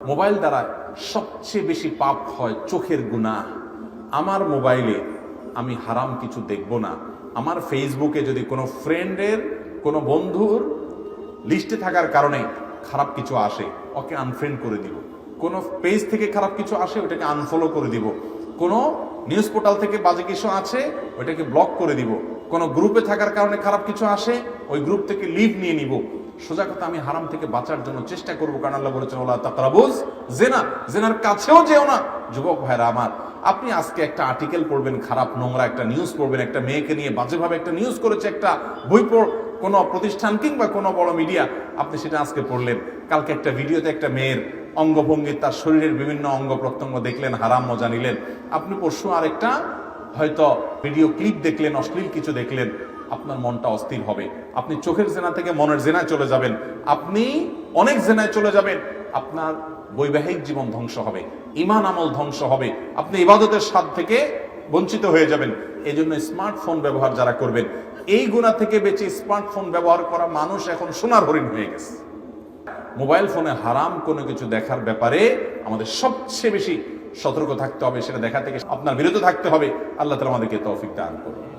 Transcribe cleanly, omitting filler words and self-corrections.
Mobile দ্বারা সবচেয়ে বেশি পাপ হয় চোখের গুনাহ। আমার মোবাইলে আমি হারাম কিছু দেখব না। আমার ফেসবুকে যদি কোনো ফ্রেন্ডের কোনো বন্ধুর লিস্টে থাকার কারণে খারাপ কিছু আসে, ওকে আনফ্রেন্ড করে দিব। কোনো পেজ থেকে খারাপ কিছু আসে, ওটাকে আনফলো করে দিব। কোনো নিউজ পোর্টাল থেকে বাজে কিছু আছে, ওইটাকে ব্লক করে দিব। কোনো গ্রুপে থাকার কারণে খারাপ কিছু আসে, ওই গ্রুপ থেকে লিভ নিয়ে নিব। সোজা কথা, আমি হারাম থেকে বাঁচার জন্য চেষ্টা করবো, কারণ আল্লাহ বলেছেন ওয়ালা তাকরাবুজ জিনা, জিনার কাছেও যেও না। যুবক ভাইরা আমার, আপনি আজকে একটা আর্টিকেল পড়বেন, খারাপ নোংরা একটা নিউজ পড়বেন, একটা মেয়েকে নিয়ে বাজেভাবে একটা নিউজ করেছে একটা বই কোনো প্রতিষ্ঠান কিংবা কোনো বড় মিডিয়া, আপনি সেটা আজকে পড়লেন। কালকে একটা ভিডিওতে একটা মেয়ের অঙ্গভঙ্গি, তার শরীরের বিভিন্ন অঙ্গ প্রত্যঙ্গ দেখলেন, হারাম মজা নিলেন। আপনি পরশু আরেকটা হয়তো ভিডিও ক্লিপ দেখলেন, অশ্লীল কিছু দেখলেন, আপনার মনটা অস্থির হবে। আপনি চোখের জেনা থেকে মনের জেনায় চলে যাবেন, আপনি অনেক জেনায় চলে যাবেন। আপনার বৈবাহিক জীবন ধ্বংস হবে, ঈমান আমল ধ্বংস হবে, আপনি ইবাদতের স্বাদ থেকে বঞ্চিত হয়ে যাবেন। এই জন্য স্মার্টফোন ব্যবহার যারা করবেন, এই গুনাহ থেকে বেঁচে স্মার্টফোন ব্যবহার করা মানুষ এখন সোনার হরিণ হয়ে গেছে। মোবাইল ফোনে হারাম কোনো কিছু দেখার ব্যাপারে আমাদের সবচেয়ে বেশি সতর্ক থাকতে হবে। সেটা দেখা থেকে আপনার বিরত থাকতে হবে। আল্লাহ তাআলা আমাদেরকে তৌফিক দান করুন।